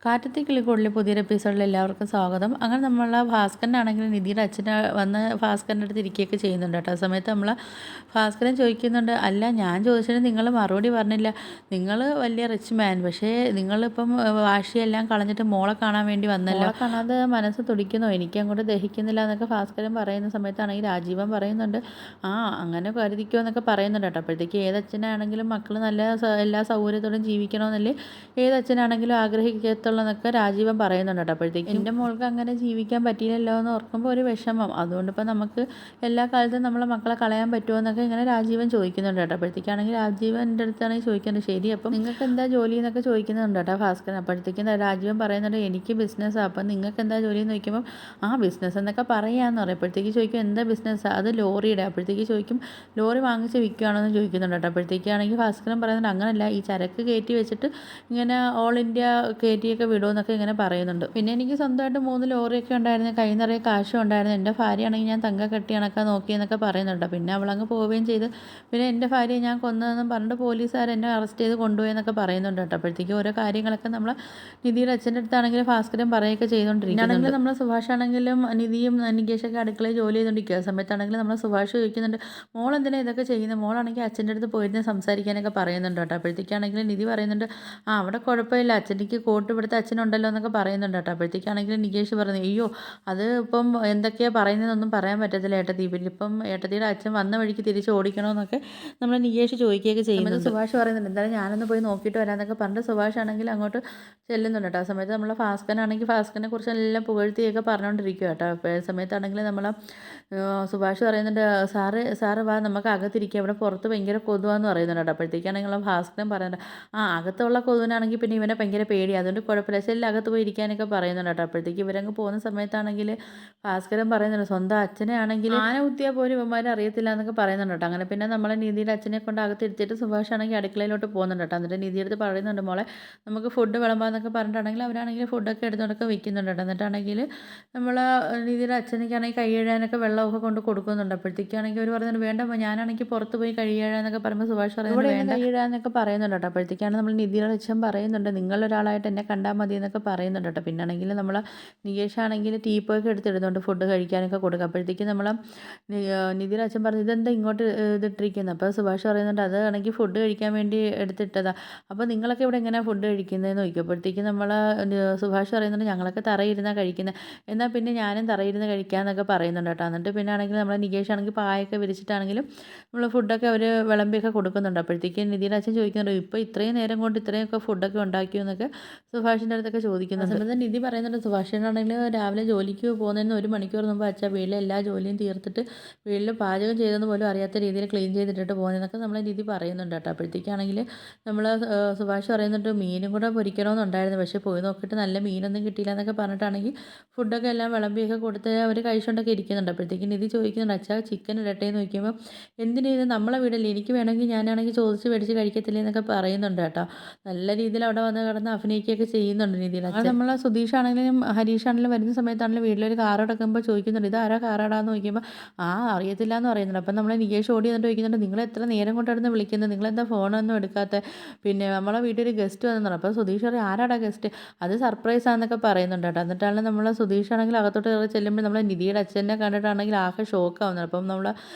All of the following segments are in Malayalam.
കാറ്റത്തെ കിളിക്കൂടിലെ പുതിയൊരു എപ്പിസോഡിൽ എല്ലാവർക്കും സ്വാഗതം. അങ്ങനെ നമ്മളെ ഭാസ്കരനാണെങ്കിലും നിധിയുടെ അച്ഛന് വന്ന് ഭാസ്കരൻ്റെ അടുത്ത് ഇരിക്കുകയൊക്കെ ചെയ്യുന്നുണ്ട് കേട്ടോ. ആ സമയത്ത് ഭാസ്കരൻ ചോദിക്കുന്നുണ്ട്, അല്ല ഞാൻ ചോദിച്ചിട്ട് നിങ്ങൾ മറുപടി പറഞ്ഞില്ല. നിങ്ങൾ വലിയ റിച്ച് മാൻ, പക്ഷേ നിങ്ങളിപ്പം വാശിയെല്ലാം കളഞ്ഞിട്ട് മോളെ കാണാൻ വേണ്ടി വന്നല്ലോ. മോളെ കാണാതെ മനസ്സ് തുടിക്കുന്നോ, എനിക്കങ്ങോട്ട് ദഹിക്കുന്നില്ല എന്നൊക്കെ ഭാസ്കരൻ പറയുന്ന സമയത്താണെങ്കിൽ രാജീവൻ പറയുന്നുണ്ട്, ആ അങ്ങനെ കരുതിക്കോ എന്നൊക്കെ പറയുന്നുണ്ട് കേട്ടോ. അപ്പോഴത്തേക്ക് ഏതച്ഛനാണെങ്കിലും മക്കൾ നല്ല എല്ലാ സൗകര്യത്തോടും ജീവിക്കണമെന്നല്ലേ ഏതച്ഛനാണെങ്കിലും ആഗ്രഹിക്കത്തുള്ളതെന്നൊക്കെ രാജീവൻ പറയുന്നുണ്ട് കേട്ടോ. അപ്പോഴത്തേക്കും എൻ്റെ മോൾക്ക് അങ്ങനെ ജീവിക്കാൻ പറ്റിയില്ലല്ലോ എന്ന് ഓർക്കുമ്പോൾ ഒരു വിഷമം. അതുകൊണ്ടിപ്പോൾ നമുക്ക് എല്ലാ കാലത്തും നമ്മളെ മക്കളെ കളയാൻ പറ്റുമോ എന്നൊക്കെ ഇങ്ങനെ രാജീവൻ ചോദിക്കുന്നുണ്ട് കേട്ടോ. അപ്പോഴത്തേക്കാണെങ്കിൽ രാജീവൻ്റെ അടുത്താണെങ്കിൽ ചോദിക്കുന്നുണ്ട്, ശരി അപ്പം നിങ്ങൾക്ക് എന്താ ജോലി എന്നൊക്കെ ചോദിക്കുന്നുണ്ട് കേട്ടോ ഭാസ്കരൻ. അപ്പോഴത്തേക്കും രാജീവൻ പറയുന്നുണ്ട്, എനിക്ക് ബിസിനസ്സാണ്, അപ്പം നിങ്ങൾക്ക് എന്താ ജോലി എന്ന് ചോദിക്കുമ്പോൾ ആ ബിസിനസ് എന്നൊക്കെ പറയാമെന്ന് പറയും. അപ്പോഴത്തേക്ക് ചോദിക്കും എന്താ ബിസിനസ്സാണ്, അത് ലോറിയുടെ. അപ്പോഴത്തേക്ക് ചോദിക്കും ലോറി വാങ്ങിച്ച് വിൽക്കുകയാണോ എന്ന് ചോദിക്കുന്നുണ്ട് കേട്ടോ. അപ്പോഴത്തേക്കാണെങ്കിൽ ഭാസ്കരൻ പറയുന്നുണ്ട്, അങ്ങനല്ല, ഈ ചരക്ക് കയറ്റി വെച്ചിട്ട് ഇങ്ങനെ ഓൾ ഇന്ത്യ കയറ്റിയൊക്കെ വിടുമെന്നൊക്കെ ഇങ്ങനെ പറയുന്നുണ്ട്. പിന്നെ എനിക്ക് സ്വന്തമായിട്ട് 3 ലോറിയൊക്കെ ഉണ്ടായിരുന്നു, കൈ നിറയെ കാശും ഉണ്ടായിരുന്നു. എൻ്റെ ഭാര്യയാണെങ്കിൽ ഞാൻ തങ്കക്കട്ടി കണക്കാൻ നോക്കിയെന്നൊക്കെ പറയുന്നുണ്ട്. പിന്നെ അവളങ്ങ് പോവുകയും ചെയ്ത്. പിന്നെ എൻ്റെ ഭാര്യയെ ഞാൻ കൊന്നതെന്നും പറഞ്ഞിട്ട് പോലീസുകാർ എന്നെ അറസ്റ്റ് ചെയ്ത് കൊണ്ടുപോയെന്നൊക്കെ പറയുന്നുണ്ട് കേട്ടോ. അപ്പോഴത്തേക്കും ഓരോ കാര്യങ്ങളൊക്കെ നമ്മൾ നിധിയുടെ അച്ഛൻ്റെ അടുത്താണെങ്കിലും ഭാസ്കരൻ പറയുകയൊക്കെ ചെയ്തുകൊണ്ടിരിക്കുന്നുണ്ട്. നമ്മൾ സുഭാഷാണെങ്കിലും നിധിയും നികേഷൊക്കെ അടുക്കളയിൽ ജോലി ചെയ്തുകൊണ്ടിരിക്കുക സമയത്താണെങ്കിലും നമ്മൾ സുഭാഷ് ചോദിക്കുന്നുണ്ട്, മോൾ എന്തിനാ ഇതൊക്കെ ചെയ്യുന്നത്, മോളാണെങ്കിൽ അച്ഛൻ്റെ അടുത്ത് പോയിരുന്ന് സംസാരിക്കാനൊക്കെ പറയുന്നുണ്ട് കേട്ടോ. അപ്പോഴത്തേക്കാണെങ്കിലും നിധി പറയുന്നുണ്ട്, ആ അവിടെ കുഴപ്പമില്ല, അച്ഛനിക്ക് കോട്ട് ഇവിടുത്തെ അച്ഛനുണ്ടല്ലോ എന്നൊക്കെ പറയുന്നുണ്ട് കേട്ടോ. അപ്പോഴത്തേക്കാണെങ്കിൽ നികേഷ് പറഞ്ഞു, അയ്യോ അത് ഇപ്പം എന്തൊക്കെയാണ് പറയുന്നതെന്നൊന്നും പറയാൻ പറ്റത്തില്ല ഏട്ടത്തി, പിന്നെ ഇപ്പം ഏട്ടത്തിയുടെ അച്ഛൻ വന്ന വഴിക്ക് തിരിച്ച് ഓടിക്കണമെന്നൊക്കെ നമ്മൾ നികേഷ് ചോദിക്കുകയൊക്കെ ചെയ്യുന്നുണ്ട്. സുഭാഷ് പറയുന്നുണ്ട്, എന്തായാലും ഞാനൊന്ന് പോയി നോക്കിയിട്ട് വരാമെന്നൊക്കെ പറഞ്ഞിട്ട് സുഭാഷ് ആണെങ്കിൽ അങ്ങോട്ട് ചെല്ലുന്നുണ്ട് കേട്ടോ. ആ സമയത്ത് നമ്മളെ ഭാസ്കരനാണെങ്കിൽ ഭാസ്കരനെ കുറിച്ച് എല്ലാം പുകഴ്ത്തിയൊക്കെ പറഞ്ഞുകൊണ്ടിരിക്കുക കേട്ടോ. അപ്പോൾ സമയത്താണെങ്കിൽ നമ്മൾ സുഭാഷ് പറയുന്നുണ്ട്, സാറ് വാ നമുക്ക് അകത്തിരിക്കുക, ഇവിടെ പുറത്ത് ഭയങ്കര കൊതുവാന്ന് പറയുന്നുണ്ട് കേട്ടോ. അപ്പോഴത്തേക്കാണെങ്കിൽ ഭാസ്കരൻ പറയുന്നുണ്ട്, ആ അകത്തുള്ള കൊതുവിനാണെങ്കിൽ പിന്നെ ഇവനെ ഭയങ്കര പേടി, അതുകൊണ്ട് കുഴപ്പമില്ല, സെല്ലിൽ അകത്ത് പോയി ഇരിക്കാനൊക്കെ പറയുന്നുണ്ട് കേട്ടോ. അപ്പോഴത്തേക്ക് ഇവരങ്ങ് പോകുന്ന സമയത്താണെങ്കിൽ ഭാസ്കരൻ പറയുന്നുണ്ട്, സ്വന്തം അച്ഛനെ ആണെങ്കിൽ ആന കുത്തിയാൽ പോലും ഇവന്മാരെ അറിയത്തില്ല എന്നൊക്കെ പറയുന്നുണ്ട് കേട്ടോ. അങ്ങനെ പിന്നെ നമ്മളെ നിധിയുടെ അച്ഛനെ കൊണ്ട് അകത്തിരുത്തിയിട്ട് സുഭാഷ് ആണെങ്കിൽ അടുക്കളയിലോട്ട് പോകുന്നുണ്ട് കേട്ടോ. എന്നിട്ട് നിധിയുടെ അടുത്ത് പറയുന്നുണ്ട്, മോളെ നമുക്ക് ഫുഡ് വിളമ്പാന്നൊക്കെ പറഞ്ഞിട്ടാണെങ്കിൽ അവരാണെങ്കിൽ ഫുഡൊക്കെ എടുത്തുകൊണ്ടൊക്കെ വെക്കുന്നുണ്ട് കേട്ടോ. എന്നിട്ടാണെങ്കിൽ നമ്മൾ നിധിയുടെ അച്ഛനൊക്കെയാണെങ്കിൽ കൈ കഴുകാനൊക്കെ വെള്ളമൊക്കെ കൊണ്ട് കൊടുക്കുന്നുണ്ട്. അപ്പോഴത്തേക്കാണെങ്കിൽ അവർ പറയുന്നുണ്ട്, വേണ്ട ഞാനാണെങ്കിൽ പുറത്ത് പോയി കൈ കഴുകാന്നൊക്കെ പറയുമ്പോൾ സുഭാഷ് പറയുന്നത് വേണ്ട കൈ കഴുകാന്നൊക്കെ പറയുന്നുണ്ട് കേട്ടോ. അപ്പോഴത്തേക്കാണ് നമ്മൾ നിധിയുടെ അച്ഛൻ പറയുന്നുണ്ട്, നിങ്ങളൊരാളായിട്ട് എന്നെ കണ്ടാൽ മതി എന്നൊക്കെ പറയുന്നുണ്ട് കേട്ടോ. പിന്നാണെങ്കിൽ നമ്മൾ നികേഷാണെങ്കിൽ ടീപ്പോയൊക്കെ എടുത്തിടുന്നുണ്ട് ഫുഡ് കഴിക്കാനൊക്കെ കൊടുക്കുക. അപ്പോഴത്തേക്കും നമ്മൾ നിധിയുടെ അച്ഛൻ പറഞ്ഞു, ഇതെന്താ ഇങ്ങോട്ട് ഇതിട്ടിരിക്കുന്നത്. അപ്പോൾ സുഭാഷ് പറയുന്നുണ്ട്, അത് ആണെങ്കിൽ ഫുഡ് കഴിക്കാൻ വേണ്ടി എടുത്തിട്ടതാണ്. അപ്പോൾ നിങ്ങളൊക്കെ ഇവിടെ എങ്ങനെയാണ് ഫുഡ് കഴിക്കുന്നതെന്ന് ചോദിക്കും. അപ്പോഴത്തേക്കും സുഭാഷ് പറയുന്നുണ്ട്, ഞങ്ങളൊക്കെ തറയിരുന്നാണ് കഴിക്കുന്നത്, എന്നാൽ പിന്നെ ഞാനും തറയിരുന്ന് കഴിക്കാമെന്നൊക്കെ പറയുന്നുണ്ട് കേട്ടോ. എന്നിട്ട് പിന്നെ ആണെങ്കിൽ നമ്മൾ നികേഷ് ആണെങ്കിൽ പായൊക്കെ വിരിച്ചിട്ടാണെങ്കിലും നമ്മൾ ഫുഡൊക്കെ അവർ വിളമ്പിയൊക്കെ കൊടുക്കുന്നുണ്ട്. അപ്പോഴത്തേക്കും നിധിയുടെ അച്ഛൻ ചോദിക്കുന്നുണ്ട്, ഇപ്പോൾ ഇത്രയും നേരം കൊണ്ട് ഇത്രയൊക്കെ ഫുഡൊക്കെ ഉണ്ടാക്കിയോ എന്നൊക്കെ സുഭാഷിൻ്റെ അടുത്തൊക്കെ ചോദിക്കുന്നുണ്ട്. സമയത്ത് നിധി പറയുന്നുണ്ട്, സുഭാഷിനാണെങ്കിൽ രാവിലെ ജോലിക്ക് പോകുന്നതിന് 1 മണിക്കൂർ മുമ്പ് അച്ഛാ വീട്ടിലെ എല്ലാ ജോലിയും തീർത്തിട്ട് വീട്ടിൽ പാചകം ചെയ്തെന്ന് പോലും അറിയാത്ത രീതിയിൽ ക്ലീൻ ചെയ്തിട്ടിട്ട് പോകുന്നതെന്നൊക്കെ നമ്മൾ നിധി പറയുന്നുണ്ട് കേട്ടോ. അപ്പോഴത്തേക്കാണെങ്കിൽ നമ്മൾ സുഭാഷ് പറയുന്നുണ്ട്, മീനും കൂടെ പൊരിക്കണമെന്നുണ്ടായിരുന്നു, പക്ഷേ പോയി നോക്കിയിട്ട് നല്ല മീനൊന്നും കിട്ടിയില്ല എന്നൊക്കെ പറഞ്ഞിട്ടാണെങ്കിൽ ഫുഡൊക്കെ എല്ലാം വിളമ്പിയൊക്കെ കൊടുത്ത് അവർ കഴിച്ചുകൊണ്ടൊക്കെ ഇരിക്കുന്നുണ്ട്. അപ്പോഴത്തേക്കും നിധി ചോദിക്കുന്നുണ്ട്, അച്ഛാ ചിക്കൻ ഇടട്ടെ എന്ന് ചോദിക്കുമ്പോൾ, എന്തിനാ ഇത് നമ്മളെ വീടല്ലേ, എനിക്ക് വേണമെങ്കിൽ ഞാനാണെങ്കിൽ ചോദിച്ച് മേടിച്ച് കഴിക്കത്തില്ലേ എന്നൊക്കെ പറയുന്നുണ്ട് കേട്ടോ. നല്ല രീതിയിൽ അവിടെ വന്ന് കിടന്ന് അഭിനയിക്കുകയൊക്കെ ചെയ്യുന്നുണ്ട് നിധിയുടെ അച്ഛൻ. നമ്മൾ സുധീഷാണെങ്കിലും ഹരീഷാണെങ്കിലും വരുന്ന സമയത്താണെങ്കിലും വീട്ടിലൊരു കാർ എടുക്കുമ്പോൾ ചോദിക്കുന്നുണ്ട്, ഇത് ആരാ കാറാടാന്ന് ചോദിക്കുമ്പോൾ ആ അറിയത്തില്ല എന്ന് പറയുന്നുണ്ട്. അപ്പം നമ്മൾ നികേഷ് ഓടി എന്നിട്ട് ചോദിക്കുന്നുണ്ട്, നിങ്ങൾ എത്ര നേരം കൊണ്ടായിരുന്നു വിളിക്കുന്നത്, നിങ്ങളെന്താ ഫോണൊന്നും എടുക്കാത്ത, പിന്നെ നമ്മളെ വീട്ടിൽ ഗസ്റ്റ് വന്നെന്ന്. അപ്പോൾ സുധീഷ് പറയും, ആരാടാ ഗസ്റ്റ്, അത് സർപ്രൈസ് ആണെന്നൊക്കെ പറയുന്നുണ്ട് കേട്ടോ. എന്നിട്ടാണ് നമ്മൾ സുധീഷാണെങ്കിൽ അകത്തോട്ട് കയറി ചെല്ലുമ്പോൾ നമ്മൾ നിധിയുടെ അച്ഛനെ കണ്ടിട്ടാണെങ്കിൽ ആകെ ഷോക്ക് ആവുന്നത്. അപ്പം നമ്മൾ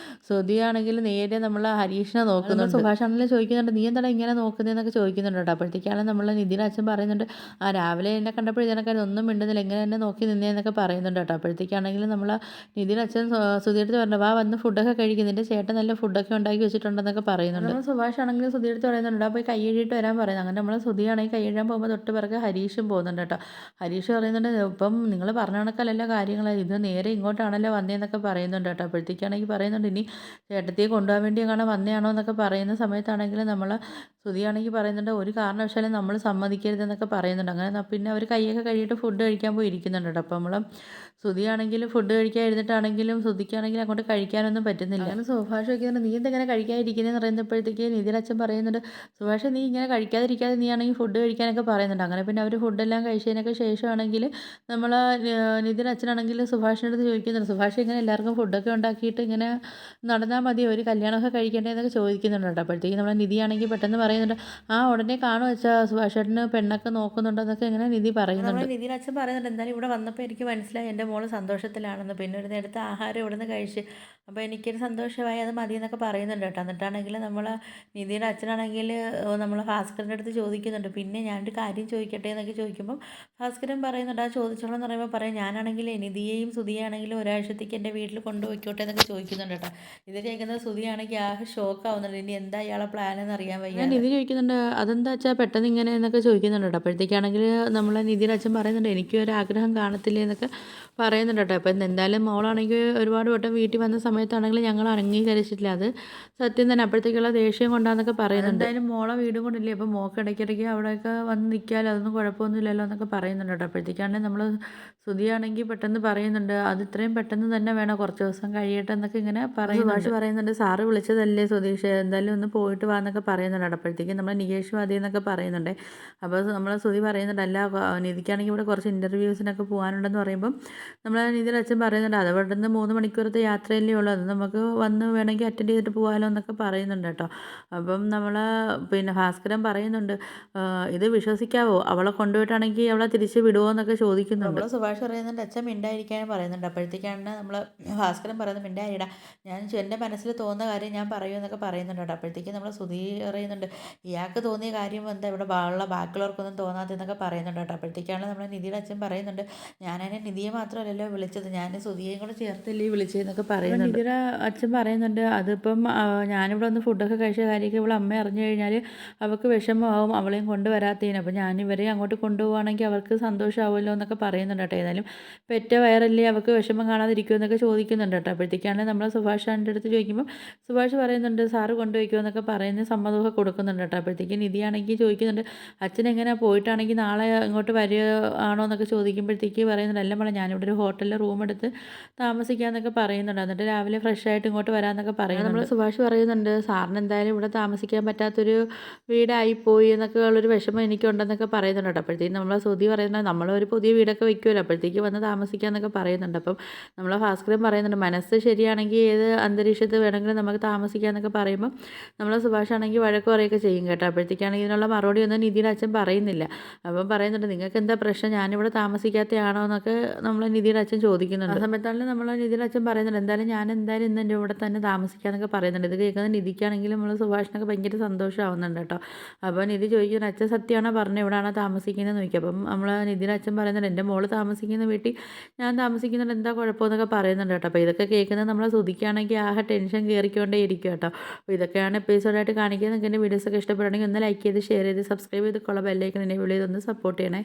സുധിയാണെങ്കിൽ നേരെ നമ്മൾ ഹരീഷിനെ നോക്കുന്നുണ്ട്. സുഭാഷാണെങ്കിലും ചോദിക്കുന്നുണ്ട്, നീ എന്താണ് ഇങ്ങനെ നോക്കുന്നതെന്നൊക്കെ ചോദിക്കുന്നുണ്ട് കേട്ടോ. അപ്പോഴത്തേക്കാണ് നമ്മൾ നിധിയുടെ അച്ഛൻ പറയുന്നുണ്ട്, ആ രാവിലെ എന്നെ കണ്ടപ്പോൾ ഇതിനൊക്കെ ഒന്നും മിണ്ടുന്നില്ല, എങ്ങനെ എന്നെ നോക്കി നിന്നേന്നൊക്കെ പറയുന്നുണ്ട് കേട്ടോ. അപ്പോഴത്തേക്കാണെങ്കിലും നമ്മൾ നിധിയുടെ അച്ഛൻ സുധിയെടുത്ത് പറഞ്ഞു, വാ വന്ന് ഫുഡൊക്കെ കഴിക്കും, നിൻ്റെ ചേട്ടൻ നല്ല ഫുഡൊക്കെ ഉണ്ടാക്കി വെച്ചിട്ടുണ്ടെന്നൊക്കെ പറയുന്നുണ്ട്. നമ്മൾ സുഭാഷ് ആണെങ്കിലും സുധിയെടുത്ത് പറയുന്നുണ്ട്, പോയി കൈ കഴുകിയിട്ട് വരാൻ പറയുന്നത്. അങ്ങനെ നമ്മൾ സുധിയാണെങ്കിൽ കൈ കഴുകാൻ പോകുമ്പോൾ തൊട്ട് പിറകെ ഹരീഷും പോകുന്നുണ്ട് കേട്ടോ. ഹരീഷ് പറയുന്നുണ്ട്, ഇപ്പം നിങ്ങൾ പറഞ്ഞ കണക്കല്ലല്ലോ കാര്യങ്ങൾ, ഇത് നേരെ ഇങ്ങോട്ടാണല്ലോ വന്നതെന്നൊക്കെ പറയുന്നുണ്ട് കേട്ടോ. അപ്പോഴത്തേക്കാണെങ്കിൽ പറയുന്നുണ്ട്, ഇനി ചേട്ടത്തിയെ കൊണ്ടുപോകാൻ വേണ്ടി എങ്ങാനും വന്നതാണോ എന്നൊക്കെ പറയുന്ന സമയത്താണെങ്കിൽ നമ്മൾ ശ്രുതിയാണെങ്കിൽ പറയുന്നുണ്ട്, ഒരു കാരണവശാലും നമ്മൾ സമ്മതിക്കരുതെന്നൊക്കെ പറയുന്നുണ്ട്. അങ്ങനെ പിന്നെ അവർ കൈയൊക്കെ കഴുകിയിട്ട് ഫുഡ് കഴിക്കാൻ പോയി ഇരിക്കുന്നുണ്ട് കേട്ടോ. അപ്പോൾ നമ്മൾ ശ്രുതിയാണെങ്കിൽ ഫുഡ് കഴിക്കാൻ ഇരുന്നിട്ടാണെങ്കിലും ശ്രുതിക്കാണെങ്കിലും അങ്ങോട്ട് കഴിക്കാനൊന്നും പറ്റുന്നില്ല. അങ്ങനെ സുഭാഷ് ചോദിക്കുന്നുണ്ട്, നീ എന്തെങ്ങനെ കഴിക്കാതിരിക്കുന്നതെന്ന് പറയുന്നപ്പോഴത്തേക്ക് നിധിയുടെ അച്ഛൻ പറയുന്നുണ്ട്, സുഭാഷ് നീ ഇങ്ങനെ കഴിക്കാതിരിക്കാതെ നീ ആണെങ്കിൽ ഫുഡ് കഴിക്കാനൊക്കെ പറയുന്നുണ്ട്. അങ്ങനെ പിന്നെ അവർ ഫുഡെല്ലാം കഴിച്ചതിനൊക്കെ ശേഷമാണെങ്കിൽ നമ്മൾ നിധിയുടെ അച്ഛനാണെങ്കിൽ സുഭാഷിൻ്റെ അടുത്ത് ചോദിക്കുന്നുണ്ട്, സുഭാഷ് ഇങ്ങനെ എല്ലാവർക്കും ഫുഡൊക്കെ ഉണ്ടാക്കിയിട്ട് ഇങ്ങനെ നടന്നാൽ മതി, ഒരു കല്യാണമൊക്കെ കഴിക്കേണ്ടതെന്നൊക്കെ ചോദിക്കുന്നുണ്ട് കേട്ടോ. അപ്പോഴത്തേക്കും നമ്മൾ നിധിയാണെങ്കിൽ പെട്ടെന്ന് പറയുന്നുണ്ട്, ആ ഉടനെ കാണും വെച്ചാൽ സുഭാഷ് ചേട്ടന് പെണ്ണൊക്കെ നോക്കുന്നുണ്ട് തോന്നുന്നുണ്ടെന്നൊക്കെ ഇങ്ങനെ നിധി പറയുന്നുണ്ട്. നമ്മൾ നിധിയുടെ അച്ഛൻ പറയുന്നുണ്ട്, എന്തായാലും ഇവിടെ വന്നപ്പോൾ എനിക്ക് മനസ്സിലായി എൻ്റെ മോള് സന്തോഷത്തിലാണെന്ന്. പിന്നെ ഒരു നേരത്തെ ആഹാരം ഇവിടുന്ന് കഴിച്ച്, അപ്പോൾ എനിക്കൊരു സന്തോഷമായി, അത് മതി എന്നൊക്കെ പറയുന്നുണ്ട് കേട്ടോ. എന്നിട്ടാണെങ്കിൽ നമ്മൾ നിധിയുടെ അച്ഛനാണെങ്കിൽ നമ്മൾ ഭാസ്കരൻ്റെ അടുത്ത് ചോദിക്കുന്നുണ്ട്, പിന്നെ ഞാനൊരു കാര്യം ചോദിക്കട്ടെ എന്നൊക്കെ ചോദിക്കുമ്പം ഭാസ്കരൻ പറയുന്നുണ്ട്, ആ ചോദിച്ചോളെന്ന് പറയുമ്പോൾ പറയും, ഞാനാണെങ്കിൽ നിധിയെയും സുധിയാണെങ്കിലും ഒരാഴ്ചത്തേക്ക് എൻ്റെ വീട്ടിൽ കൊണ്ടുപോയിക്കോട്ടെ എന്നൊക്കെ ചോദിക്കുന്നുണ്ട് കേട്ടോ. ഇത് കേൾക്കുന്നത് സുധിയാണെങ്കിൽ ആകെ ഷോക്ക് ആവുന്നുണ്ട്, ഇനി എന്താ ഇയാളെ പ്ലാൻ എന്ന് അറിയാൻ അങ്ങനെ വയ്യാതെ. നിധി ചോദിക്കുന്നുണ്ട്, അതെന്താ വെച്ചാൽ പെട്ടെന്ന് ഇങ്ങനെ എന്നൊക്കെ ചോദിക്കുന്നുണ്ട് കേട്ടോ. അപ്പോഴത്തേക്കാണെങ്കിൽ നമ്മളെ നിധിയുടെ അച്ഛൻ പറയുന്നുണ്ട്, എനിക്കും ഒരു ആഗ്രഹം കാണത്തില്ലേ എന്നൊക്കെ പറയുന്നുണ്ട് കേട്ടോ. അപ്പം എന്തായാലും മോളാണെങ്കിൽ ഒരുപാട് വട്ടം വീട്ടിൽ വന്ന സമയത്താണെങ്കിൽ ഞങ്ങൾ അംഗീകരിച്ചിട്ടില്ല, അത് സത്യം തന്നെ. അപ്പോഴത്തേക്കുള്ള ദേഷ്യം കൊണ്ടാന്നൊക്കെ പറയുന്നുണ്ട്. എന്തായാലും മോളെ വീടും കൊണ്ടില്ലേ, അപ്പം മോൾക്ക് ഇടയ്ക്കിടയ്ക്ക് അവിടെയൊക്കെ വന്ന് നിൽക്കാമല്ലോ, അതൊന്നും കുഴപ്പമൊന്നുമില്ലല്ലോ എന്നൊക്കെ പറയുന്നുണ്ട് കേട്ടോ. അപ്പോഴത്തേക്കാണെങ്കിൽ നമ്മൾ സുധിയാണെങ്കിൽ പെട്ടെന്ന് പറയുന്നുണ്ട്, അത് ഇത്രയും പെട്ടെന്ന് തന്നെ വേണം, കുറച്ച് ദിവസം കഴിയട്ടെ എന്നൊക്കെ ഇങ്ങനെ പറയുന്നുണ്ട്. സുഭാഷ് പറയുന്നുണ്ട്, സാറ് വിളിച്ചതല്ലേ സുധീഷ്, എന്തായാലും ഒന്ന് പോയിട്ട് വാ എന്നൊക്കെ പറയുന്നുണ്ട്. അപ്പോഴത്തേക്കും നമ്മൾ നികേഷും അതേ എന്നൊക്കെ പറയുന്നുണ്ട്. അപ്പോൾ നമ്മൾ സുധി പറയുന്നുണ്ട്, അല്ല നിധിക്കാണെങ്കിൽ ഇവിടെ കുറച്ച് ഇൻ്റർവ്യൂസിനൊക്കെ പോകാനുണ്ടെന്ന് പറയുമ്പം നമ്മൾ നിധിയുടെ അച്ഛൻ പറയുന്നുണ്ട്, അത് ഇവിടെ നിന്ന് 3 മണിക്കൂറത്തെ യാത്രയല്ലേ ഉള്ളൂ, അത് നമുക്ക് വന്ന് വേണമെങ്കിൽ അറ്റൻഡ് ചെയ്തിട്ട് പോകാമല്ലോ എന്നൊക്കെ പറയുന്നുണ്ട് കേട്ടോ. അപ്പം നമ്മൾ പിന്നെ ഭാസ്കരൻ പറയുന്നുണ്ട്, ഇത് വിശ്വസിക്കാവോ, അവളെ കൊണ്ടുപോയിട്ടാണെങ്കിൽ അവളെ തിരിച്ച് വിടുമോ എന്നൊക്കെ ചോദിക്കുന്നുണ്ട്. നമ്മൾ സുഭാഷ് പറയുന്നുണ്ട്, അച്ഛൻ മിണ്ടായിരിക്കാനും പറയുന്നുണ്ട്. അപ്പോഴത്തേക്കാണ് നമ്മൾ ഭാസ്കരൻ പറയുന്നത്, മിണ്ടായിടാ, ഞാൻ എൻ്റെ മനസ്സിൽ തോന്നുന്ന കാര്യം ഞാൻ പറയൂ എന്നൊക്കെ പറയുന്നുണ്ട് കേട്ടോ. അപ്പോഴത്തേക്കും നമ്മൾ സുധീ പറയുന്നുണ്ട്, ഇയാൾക്ക് തോന്നിയ കാര്യം എന്താ ഇവിടെ ബാക്കിയുള്ളവർക്കൊന്നും തോന്നാത്തെന്നൊക്കെ പറയുന്നുണ്ട് കേട്ടോ. അപ്പോഴത്തേക്കാണ് നമ്മൾ നിധിയുടെ അച്ഛൻ പറയുന്നുണ്ട്, ഞാനതിനെ നിധിയെ മാത്രമല്ലല്ലോ വിളിച്ചത്, ഞാൻ സുധിയെയും കൂടെ ചേർത്തല്ലേ വിളിച്ചതെന്നൊക്കെ പറയുന്നുണ്ട്. നിധിയുടെ അച്ഛൻ പറയുന്നുണ്ട്, അതിപ്പം ഞാനിവിടെ വന്ന് ഫുഡൊക്കെ കഴിച്ച കാര്യമൊക്കെ ഇവിടെ അമ്മ അറിഞ്ഞു കഴിഞ്ഞാൽ അവൾക്ക് വിഷമമാവും, അവളെയും കൊണ്ടുവരാത്തതിന്. അപ്പോൾ ഞാൻ ഇവരെ അങ്ങോട്ട് കൊണ്ടുപോകുകയാണെങ്കിൽ അവർക്ക് സന്തോഷമാവുമല്ലോ എന്നൊക്കെ പറയുന്നുണ്ട് കേട്ടോ. ഏതായാലും പെറ്റ വയറല്ലേ, അവൾക്ക് വിഷമം കാണാതിരിക്കുമോ എന്നൊക്കെ ചോദിക്കുന്നുണ്ട് കേട്ടോ. അപ്പോഴത്തേക്കാണ് നമ്മൾ സുഭാഷ് എൻ്റെ അടുത്ത് ചോദിക്കുമ്പോൾ സുഭാഷ് പറയുന്നുണ്ട്, സാറ് കൊണ്ടുപോയിക്കോ എന്നൊക്കെ പറയുന്ന സമ്മതമൊക്കെ കൊടുക്കുന്നുണ്ട് കേട്ടോ. അപ്പോഴത്തേക്കും നിധിയാണെങ്കിൽ ചോദിക്കുന്നുണ്ട്, അച്ഛൻ എങ്ങനെയാണ് പോയിട്ടാണെങ്കിൽ നാളെ ഇങ്ങോട്ട് വരികയാണോ എന്നൊക്കെ ചോദിക്കുമ്പോഴത്തേക്ക് പറയുന്നുണ്ട്, അല്ല മോളെ, ഞാനിവിടെ ഒരു ഹോട്ടലിൽ റൂം എടുത്ത് താമസിക്കാമെന്നൊക്കെ പറയുന്നുണ്ട്, എന്നിട്ട് രാവിലെ ഫ്രഷ് ആയിട്ട് ഇങ്ങോട്ട് വരാമെന്നൊക്കെ പറയുന്നുണ്ട്. നമ്മൾ സുഭാഷ് പറയുന്നുണ്ട്, സാറിന് എന്തായാലും ഇവിടെ താമസിക്കാൻ പറ്റാത്തൊരു വീടായിപ്പോയി എന്നൊക്കെ ഉള്ളൊരു വിഷമം എനിക്കുണ്ടെന്നൊക്കെ പറയുന്നുണ്ട് കേട്ടോ. അപ്പോഴത്തേക്കും നമ്മൾ സുധി പറയുന്നത്, നമ്മളൊരു പുതിയ വീടൊക്കെ വെക്കുമല്ലോ, അപ്പോഴത്തേക്ക് വന്ന് താമസിക്കാമെന്നൊക്കെ പറയുന്നുണ്ട്. അപ്പം നമ്മൾ ഭാസ്കരൻ പറയുന്നുണ്ട്, മനസ്സ് ശരിയാണെങ്കിൽ ഏത് അന്തരീക്ഷത്തിൽ വേണമെങ്കിലും നമുക്ക് താമസിക്കാമെന്നൊക്കെ പറയുമ്പോൾ നമ്മൾ സുഭാഷാണെങ്കിൽ വഴക്ക് പറയുകയൊക്കെ ചെയ്യും കേട്ടോ. അപ്പോഴത്തേക്കാണെങ്കിൽ ഇതിനുള്ള മറുപടി ഒന്നും നിധിയുടെ അച്ഛൻ പറയുന്നില്ല. അപ്പം പറയുന്നുണ്ട്, നിങ്ങൾക്ക് എന്താ പ്രശ്നം, ഞാനിവിടെ താമസിക്കാത്തയാണോ എന്നൊക്കെ നമ്മൾ നിധിയുടെ അച്ഛൻ ചോദിക്കുന്നുണ്ട്. ആ സമയത്താണെങ്കിൽ നമ്മൾ നിധിയുടെ അച്ഛൻ പറയുന്നുണ്ട്, ഞാൻ എന്തായാലും ഇന്ന് എൻ്റെ ഇവിടെ തന്നെ താമസിക്കാമെന്നൊക്കെ പറയുന്നുണ്ട്. ഇത് കേൾക്കുന്ന നിധിക്കാണെങ്കിലും നമ്മൾ സുഭാഷിനൊക്കെ ഭയങ്കര സന്തോഷമാവുന്നുണ്ട് കേട്ടോ. അപ്പോൾ നിധി ചോദിക്കുന്നത്, അച്ഛൻ സത്യമാണോ പറഞ്ഞത്, എവിടെയാണോ താമസിക്കുന്നത് നോക്കി. അപ്പം നമ്മൾ നിധിയുടെ അച്ഛൻ പറയുന്നുണ്ട്, എൻ്റെ മോള് താമസിക്കുന്ന വീട്ടിൽ ഞാൻ താമസിക്കുന്നുണ്ട്, എന്താ കുഴപ്പമെന്നൊക്കെ പറയുന്നുണ്ട് കേട്ടോ. അപ്പോൾ ഇതൊക്കെ കേൾക്കുന്നത് നമ്മളെ സുധിക്കാണെങ്കിൽ ആകെ ടെൻഷൻ കയറിക്കൊണ്ടേ ഇരിക്കും കേട്ടോ. അപ്പോൾ ഇതൊക്കെയാണ് എപ്പിസോഡായിട്ട് കാണിക്കുന്നത്. നിങ്ങൾക്ക് എൻ്റെ വീഡിയോസൊക്കെ ഇഷ്ടപ്പെടുകയാണെങ്കിൽ ഒന്ന് ലൈക്ക് ചെയ്ത് ഷെയർ ചെയ്ത് സബ്സ്ക്രൈബ് ചെയ്ത് ബെല്ലൈക്കൺ എനേബിൾ ചെയ്ത് ഒന്ന് സപ്പോർട്ട് ചെയ്യണേ.